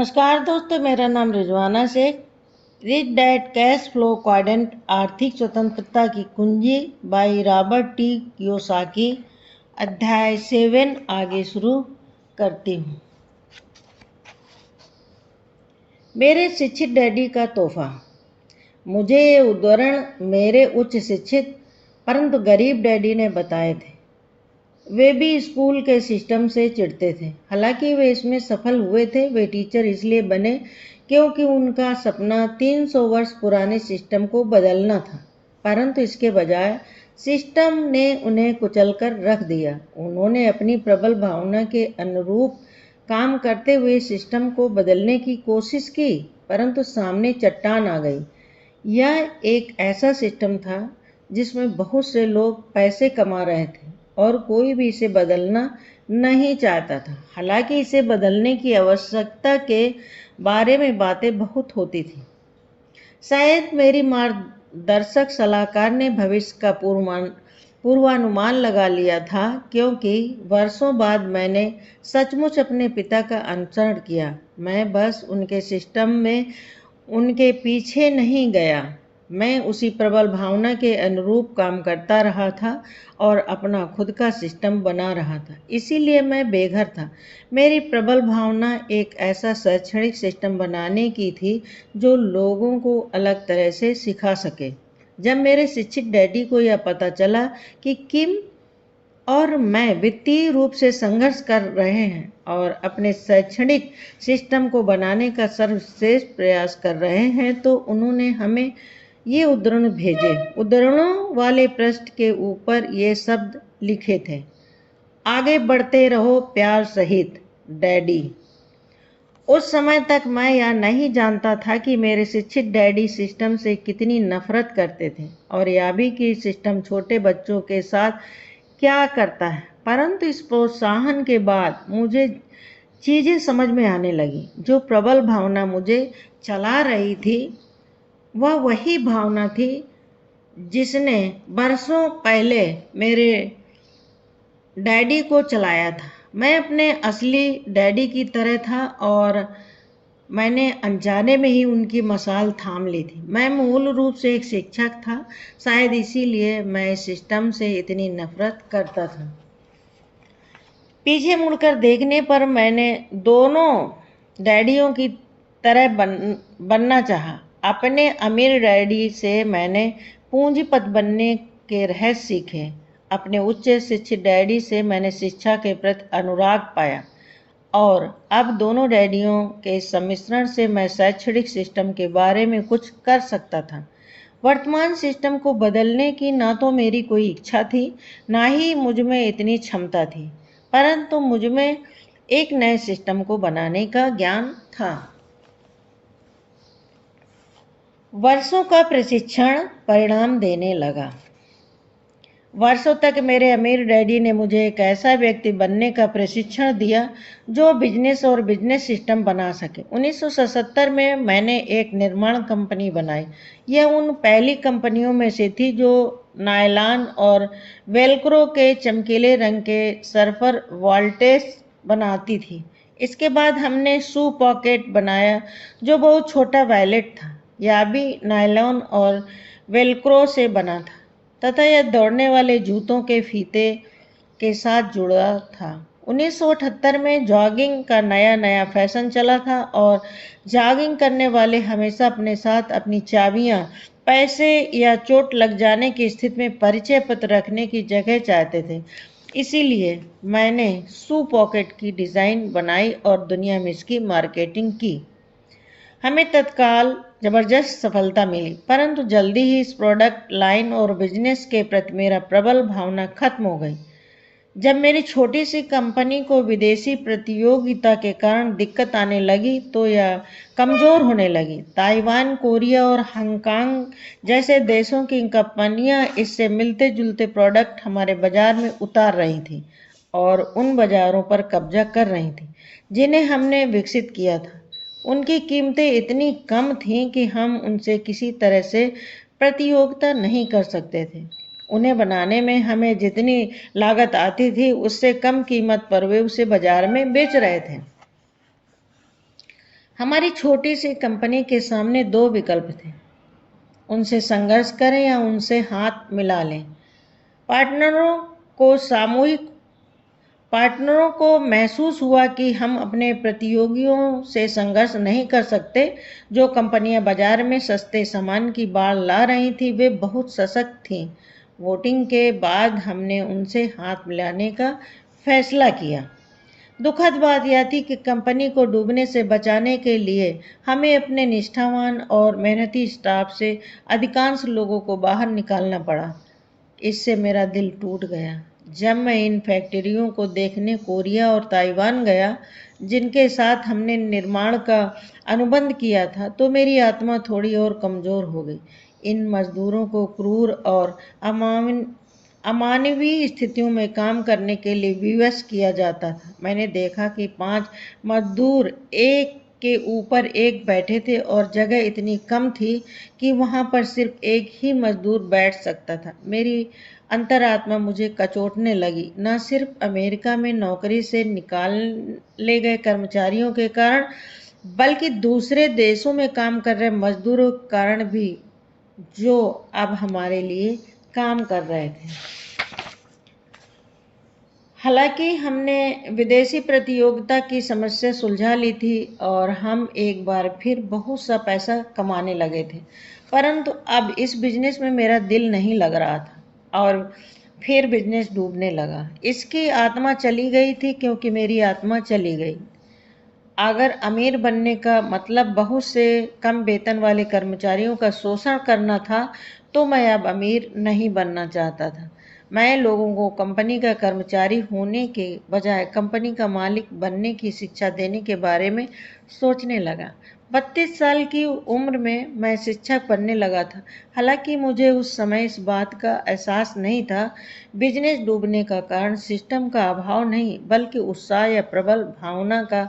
नमस्कार दोस्तों, मेरा नाम Rizwana Shaikh. Rich dad cash flow quadrant आर्थिक स्वतंत्रता की कुंजी बाई रॉबर्ट टी कियोसाकी। अध्याय 7 आगे शुरू करती हूँ। मेरे शिक्षित डैडी का तोहफा। मुझे ये उदाहरण मेरे उच्च शिक्षित परंतु गरीब डैडी ने बताए थे। वे भी स्कूल के सिस्टम से चिढ़ते थे। हालांकि वे इसमें सफल हुए थे। वे टीचर इसलिए बने क्योंकि उनका सपना 300 वर्ष पुराने सिस्टम को बदलना था, परंतु इसके बजाय सिस्टम ने उन्हें कुचलकर रख दिया। उन्होंने अपनी प्रबल भावना के अनुरूप काम करते हुए सिस्टम को बदलने की कोशिश की, परंतु सामने चट्टान आ गई। यह एक ऐसा सिस्टम था जिसमें बहुत से लोग पैसे कमा रहे थे और कोई भी इसे बदलना नहीं चाहता था। हालांकि इसे बदलने की आवश्यकता के बारे में बातें बहुत होती थी। शायद मेरी मार्गदर्शक सलाहकार ने भविष्य का पूर्वानुमान लगा लिया था, क्योंकि वर्षों बाद मैंने सचमुच अपने पिता का अनुसरण किया। मैं बस उनके सिस्टम में उनके पीछे नहीं गया, मैं उसी प्रबल भावना के अनुरूप काम करता रहा था और अपना खुद का सिस्टम बना रहा था। इसीलिए मैं बेघर था। मेरी प्रबल भावना एक ऐसा शैक्षणिक सिस्टम बनाने की थी जो लोगों को अलग तरह से सिखा सके। जब मेरे शिक्षित डैडी को यह पता चला कि किम और मैं वित्तीय रूप से संघर्ष कर रहे हैं और अपने शैक्षणिक सिस्टम को बनाने का सर्वश्रेष्ठ प्रयास कर रहे हैं, तो उन्होंने हमें ये उद्धरण भेजे। उद्धरणों वाले पृष्ठ के ऊपर ये शब्द लिखे थे, आगे बढ़ते रहो प्यार सहित, डैडी। उस समय तक मैं यह नहीं जानता था कि मेरे शिक्षित डैडी सिस्टम से कितनी नफरत करते थे और यह भी कि सिस्टम छोटे बच्चों के साथ क्या करता है। परंतु इस प्रोत्साहन के बाद मुझे चीज़ें समझ में आने लगी। जो प्रबल भावना मुझे चला रही थी वह वही भावना थी जिसने वर्षों पहले मेरे डैडी को चलाया था। मैं अपने असली डैडी की तरह था और मैंने अनजाने में ही उनकी मशाल थाम ली थी। मैं मूल रूप से एक शिक्षक था, शायद इसीलिए मैं इस सिस्टम से इतनी नफरत करता था। पीछे मुड़कर देखने पर मैंने दोनों डैडियों की तरह बनना चाहा। अपने अमीर डैडी से मैंने पूंजीपति बनने के रहस्य सीखे। अपने उच्च शिक्षित डैडी से मैंने शिक्षा के प्रति अनुराग पाया और अब दोनों डैडियों के सम्मिश्रण से मैं शैक्षणिक सिस्टम के बारे में कुछ कर सकता था। वर्तमान सिस्टम को बदलने की ना तो मेरी कोई इच्छा थी, ना ही मुझ में इतनी क्षमता थी, परंतु मुझ में एक नए सिस्टम को बनाने का ज्ञान था। वर्षों का प्रशिक्षण परिणाम देने लगा। वर्षों तक मेरे अमीर डैडी ने मुझे एक ऐसा व्यक्ति बनने का प्रशिक्षण दिया जो बिजनेस और बिजनेस सिस्टम बना सके। 1977 में मैंने एक निर्माण कंपनी बनाई। यह उन पहली कंपनियों में से थी जो नायलॉन और वेलक्रो के चमकीले रंग के सरफर वॉल्टेज बनाती थी। इसके बाद हमने शू पॉकेट बनाया जो बहुत छोटा वैलेट था। यह भी नायलॉन और वेलक्रो से बना था तथा यह दौड़ने वाले जूतों के फीते के साथ जुड़ा था। 1978 में जॉगिंग का नया नया फैशन चला था और जॉगिंग करने वाले हमेशा अपने साथ अपनी चाबियां, पैसे या चोट लग जाने की स्थिति में परिचय पत्र रखने की जगह चाहते थे। इसीलिए मैंने शू पॉकेट की डिज़ाइन बनाई और दुनिया में इसकी मार्केटिंग की। हमें तत्काल जबरदस्त सफलता मिली, परंतु जल्दी ही इस प्रोडक्ट लाइन और बिजनेस के प्रति मेरा प्रबल भावना खत्म हो गई। जब मेरी छोटी सी कंपनी को विदेशी प्रतियोगिता के कारण दिक्कत आने लगी तो यह कमज़ोर होने लगी। ताइवान, कोरिया और हांगकांग जैसे देशों की कंपनियां इससे मिलते जुलते प्रोडक्ट हमारे बाजार में उतार रही थी और उन बाजारों पर कब्जा कर रही थी जिन्हें हमने विकसित किया था। उनकी कीमतें इतनी कम थीं कि हम उनसे किसी तरह से प्रतियोगिता नहीं कर सकते थे। उन्हें बनाने में हमें जितनी लागत आती थी उससे कम कीमत पर वे उसे बाजार में बेच रहे थे। हमारी छोटी सी कंपनी के सामने दो विकल्प थे, उनसे संघर्ष करें या उनसे हाथ मिला लें। पार्टनरों को सामूहिक पार्टनरों को महसूस हुआ कि हम अपने प्रतियोगियों से संघर्ष नहीं कर सकते। जो कंपनियां बाजार में सस्ते सामान की बाढ़ ला रही थी वे बहुत सशक्त थीं। वोटिंग के बाद हमने उनसे हाथ मिलाने का फैसला किया। दुखद बात यह थी कि कंपनी को डूबने से बचाने के लिए हमें अपने निष्ठावान और मेहनती स्टाफ से अधिकांश लोगों को बाहर निकालना पड़ा। इससे मेरा दिल टूट गया। जब मैं इन फैक्ट्रियों को देखने कोरिया और ताइवान गया, जिनके साथ हमने निर्माण का अनुबंध किया था, तो मेरी आत्मा थोड़ी और कमज़ोर हो गई। इन मजदूरों को क्रूर और अमानवीय स्थितियों में काम करने के लिए विवश किया जाता था। मैंने देखा कि 5 मजदूर एक के ऊपर एक बैठे थे और जगह इतनी कम थी कि वहां पर सिर्फ एक ही मजदूर बैठ सकता था। मेरी अंतरात्मा मुझे कचोटने लगी, न सिर्फ अमेरिका में नौकरी से निकाले गए कर्मचारियों के कारण, बल्कि दूसरे देशों में काम कर रहे मजदूरों के कारण भी, जो अब हमारे लिए काम कर रहे थे। हालांकि हमने विदेशी प्रतियोगिता की समस्या सुलझा ली थी और हम एक बार फिर बहुत सा पैसा कमाने लगे थे, परंतु अब इस बिजनेस में मेरा दिल नहीं लग रहा था और फिर बिजनेस डूबने लगा। इसकी आत्मा चली गई थी क्योंकि मेरी आत्मा चली गई। अगर अमीर बनने का मतलब बहुत से कम वेतन वाले कर्मचारियों का शोषण करना था, तो मैं अब अमीर नहीं बनना चाहता था। मैं लोगों को कंपनी का कर्मचारी होने के बजाय कंपनी का मालिक बनने की शिक्षा देने के बारे में सोचने लगा। 32 साल की उम्र में मैं शिक्षक बनने लगा था। हालांकि मुझे उस समय इस बात का एहसास नहीं था। बिजनेस डूबने का कारण सिस्टम का अभाव नहीं, बल्कि उत्साह या प्रबल भावना का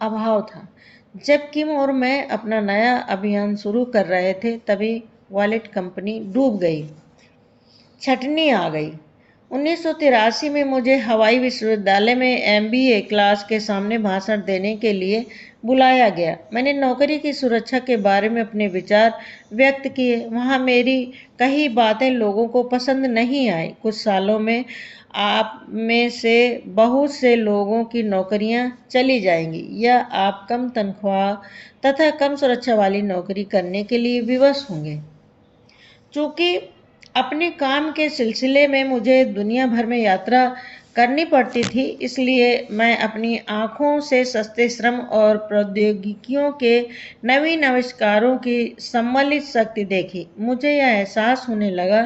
अभाव था। जब किम और मैं अपना नया अभियान शुरू कर रहे थे, तभी वॉलेट कंपनी डूब गई। छटनी आ गई। 1983 में मुझे हवाई विश्वविद्यालय में एमबीए क्लास के सामने भाषण देने के लिए बुलाया गया। मैंने नौकरी की सुरक्षा के बारे में अपने विचार व्यक्त किए। वहाँ मेरी कई बातें लोगों को पसंद नहीं आई। कुछ सालों में आप में से बहुत से लोगों की नौकरियां चली जाएंगी या आप कम तनख्वाह तथा कम सुरक्षा वाली नौकरी करने के लिए विवश होंगे। चूंकि अपने काम के सिलसिले में मुझे दुनिया भर में यात्रा करनी पड़ती थी, इसलिए मैं अपनी आंखों से सस्ते श्रम और प्रौद्योगिकियों के नवीन आविष्कारों की सम्मिलित शक्ति देखी। मुझे यह एहसास होने लगा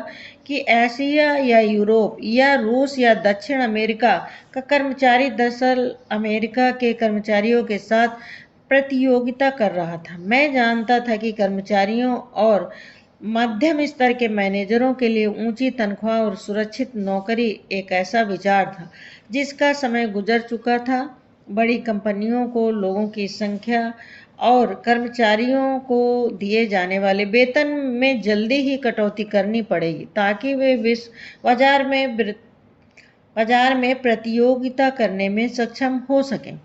कि एशिया या यूरोप या रूस या दक्षिण अमेरिका का कर्मचारी दरअसल अमेरिका के कर्मचारियों के साथ प्रतियोगिता कर रहा था। मैं जानता था कि कर्मचारियों और मध्यम स्तर के मैनेजरों के लिए ऊंची तनख्वाह और सुरक्षित नौकरी एक ऐसा विचार था जिसका समय गुजर चुका था। बड़ी कंपनियों को लोगों की संख्या और कर्मचारियों को दिए जाने वाले वेतन में जल्दी ही कटौती करनी पड़ेगी ताकि वे विश्व बाजार में प्रतियोगिता करने में सक्षम हो सकें।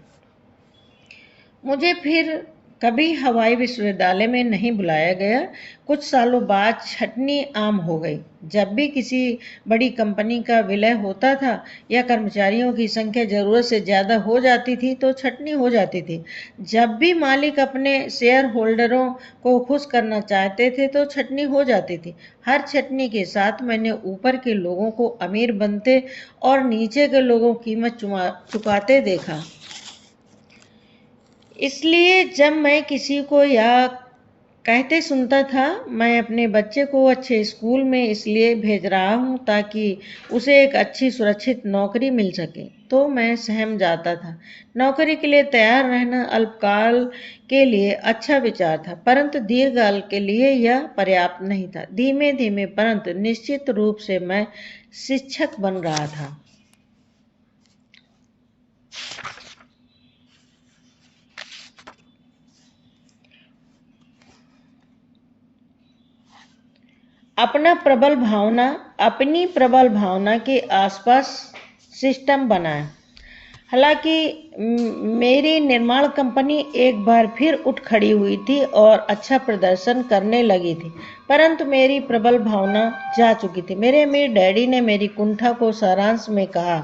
मुझे फिर कभी हवाई विश्वविद्यालय में नहीं बुलाया गया। कुछ सालों बाद छटनी आम हो गई। जब भी किसी बड़ी कंपनी का विलय होता था या कर्मचारियों की संख्या जरूरत से ज़्यादा हो जाती थी, तो छटनी हो जाती थी। जब भी मालिक अपने शेयर होल्डरों को खुश करना चाहते थे, तो छटनी हो जाती थी। हर छटनी के साथ मैंने ऊपर के लोगों को अमीर बनते और नीचे के लोगों कीमत चुकाते देखा। इसलिए जब मैं किसी को यह कहते सुनता था, मैं अपने बच्चे को अच्छे स्कूल में इसलिए भेज रहा हूँ ताकि उसे एक अच्छी सुरक्षित नौकरी मिल सके, तो मैं सहम जाता था। नौकरी के लिए तैयार रहना अल्पकाल के लिए अच्छा विचार था, परंतु दीर्घकाल के लिए यह पर्याप्त नहीं था। धीमे धीमे परंतु निश्चित रूप से मैं शिक्षक बन रहा था। अपनी प्रबल भावना के आसपास सिस्टम बनाएं। हालांकि मेरी निर्माण कंपनी एक बार फिर उठ खड़ी हुई थी और अच्छा प्रदर्शन करने लगी थी, परंतु मेरी प्रबल भावना जा चुकी थी। मेरे अमीर डैडी ने मेरी कुंठा को सारांश में कहा,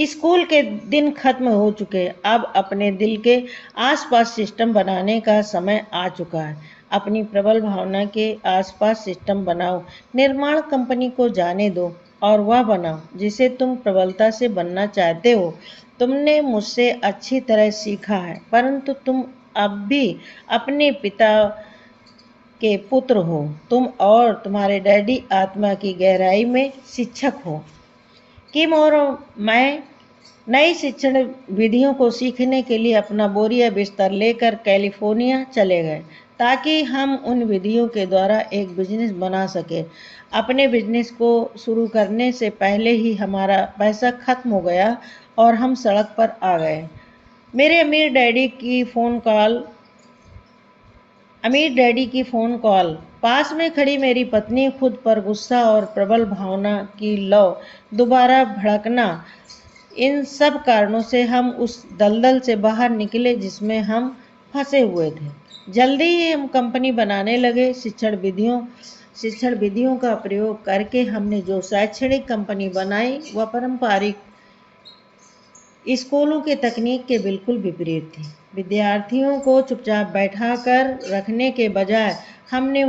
स्कूल के दिन खत्म हो चुके, अब अपने दिल के आसपास सिस्टम बनाने का समय आ चुका है। अपनी प्रबल भावना के आसपास सिस्टम बनाओ, निर्माण कंपनी को जाने दो और वह बनाओ जिसे तुम प्रबलता से बनना चाहते हो। तुमने मुझसे अच्छी तरह सीखा है, परंतु तुम अब भी अपने पिता के पुत्र हो। तुम और तुम्हारे डैडी आत्मा की गहराई में शिक्षक हो। किम और मैं नई शिक्षण विधियों को सीखने के लिए अपना बोरिया बिस्तर लेकर कैलिफोर्निया चले गए, ताकि हम उन विधियों के द्वारा एक बिजनेस बना सके। अपने बिजनेस को शुरू करने से पहले ही हमारा पैसा खत्म हो गया और हम सड़क पर आ गए। मेरे अमीर डैडी की फ़ोन कॉल। पास में खड़ी मेरी पत्नी खुद पर गुस्सा और प्रबल भावना की लौ दोबारा भड़कना, इन सब कारणों से हम उस दलदल से बाहर निकले जिसमें हम फंसे हुए थे। जल्दी ही हम कंपनी बनाने लगे। शिक्षण विधियों का प्रयोग करके हमने जो शैक्षणिक कंपनी बनाई वह पारंपरिक स्कूलों की तकनीक के बिल्कुल विपरीत थी। विद्यार्थियों को चुपचाप बैठाकर रखने के बजाय हमने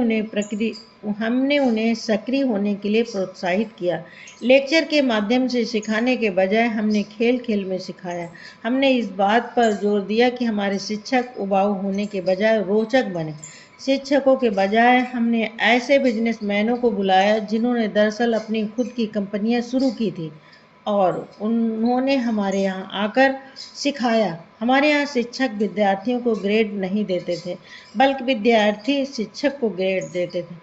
उन्हें सक्रिय होने के लिए प्रोत्साहित किया। लेक्चर के माध्यम से सिखाने के बजाय हमने खेल खेल में सिखाया। हमने इस बात पर जोर दिया कि हमारे शिक्षक उबाऊ होने के बजाय रोचक बने। शिक्षकों के बजाय हमने ऐसे बिजनेसमैनों को बुलाया जिन्होंने दरअसल अपनी खुद की कंपनियां शुरू की थी और उन्होंने हमारे यहाँ आकर सिखाया। हमारे यहाँ शिक्षक विद्यार्थियों को ग्रेड नहीं देते थे, बल्कि विद्यार्थी शिक्षक को ग्रेड देते थे।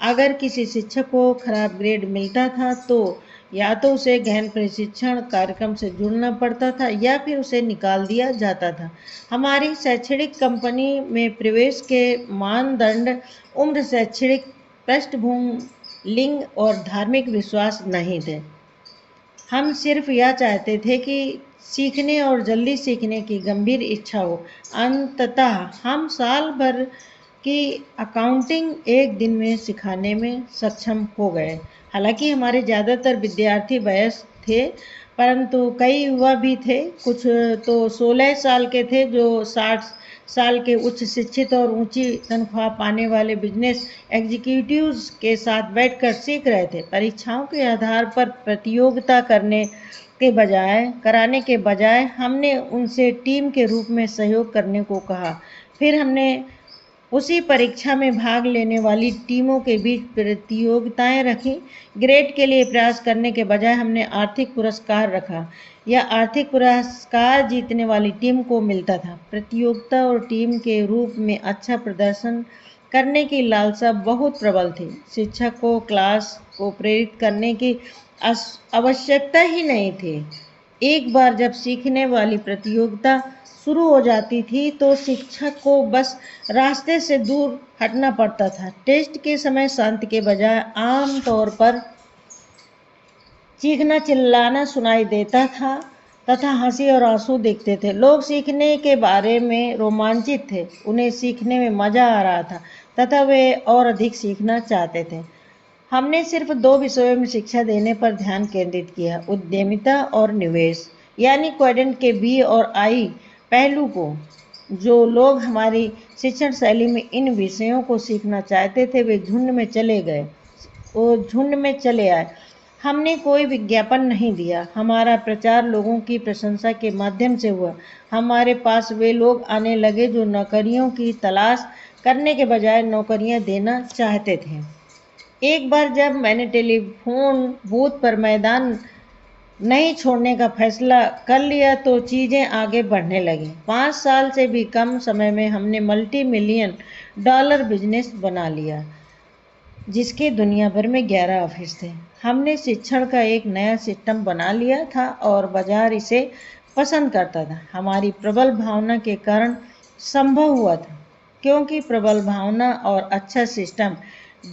अगर किसी शिक्षक को खराब ग्रेड मिलता था तो या तो उसे गहन प्रशिक्षण कार्यक्रम से जुड़ना पड़ता था या फिर उसे निकाल दिया जाता था। हमारी शैक्षणिक कंपनी में प्रवेश के मानदंड उम्र, शैक्षणिक पृष्ठभूमि, लिंग और धार्मिक विश्वास नहीं थे। हम सिर्फ यह चाहते थे कि सीखने और जल्दी सीखने की गंभीर इच्छा हो। अंततः हम साल भर की अकाउंटिंग एक दिन में सिखाने में सक्षम हो गए। हालांकि हमारे ज़्यादातर विद्यार्थी वयस्क थे, परंतु कई युवा भी थे। कुछ तो 16 साल के थे जो 60 साल के उच्च शिक्षित और ऊंची तनख्वाह पाने वाले बिजनेस एग्जीक्यूटिव्स के साथ बैठकर सीख रहे थे। परीक्षाओं के आधार पर प्रतियोगिता कराने के बजाय हमने उनसे टीम के रूप में सहयोग करने को कहा। फिर हमने उसी परीक्षा में भाग लेने वाली टीमों के बीच प्रतियोगिताएं रखी। ग्रेड के लिए प्रयास करने के बजाय हमने आर्थिक पुरस्कार रखा। यह आर्थिक पुरस्कार जीतने वाली टीम को मिलता था। प्रतियोगिता और टीम के रूप में अच्छा प्रदर्शन करने की लालसा बहुत प्रबल थी। शिक्षक को क्लास को प्रेरित करने की आवश्यकता ही नहीं थी। एक बार जब सीखने वाली प्रतियोगिता शुरू हो जाती थी तो शिक्षक को बस रास्ते से दूर हटना पड़ता था। टेस्ट के समय शांति के बजाय आम तौर पर चीखना चिल्लाना सुनाई देता था तथा हंसी और आंसू दिखते थे। लोग सीखने के बारे में रोमांचित थे, उन्हें सीखने में मजा आ रहा था तथा वे और अधिक सीखना चाहते थे। हमने सिर्फ 2 विषयों में शिक्षा देने पर ध्यान केंद्रित किया, उद्यमिता और निवेश, यानी क्वाड्रेंट के बी और आई पहलू को। जो लोग हमारी शिक्षण शैली में इन विषयों को सीखना चाहते थे वे झुंड में चले आए। हमने कोई विज्ञापन नहीं दिया, हमारा प्रचार लोगों की प्रशंसा के माध्यम से हुआ। हमारे पास वे लोग आने लगे जो नौकरियों की तलाश करने के बजाय नौकरियां देना चाहते थे। एक बार जब मैंने टेलीफोन बूथ पर मैदान नहीं छोड़ने का फैसला कर लिया तो चीज़ें आगे बढ़ने लगीं। 5 साल से भी कम समय में हमने $multi-million बिजनेस बना लिया, जिसके दुनिया भर में 11 ऑफिस थे। हमने शिक्षण का एक नया सिस्टम बना लिया था और बाजार इसे पसंद करता था। हमारी प्रबल भावना के कारण संभव हुआ था, क्योंकि प्रबल भावना और अच्छा सिस्टम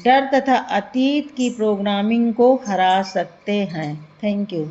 डर तथा अतीत की प्रोग्रामिंग को हरा सकते हैं। Thank you.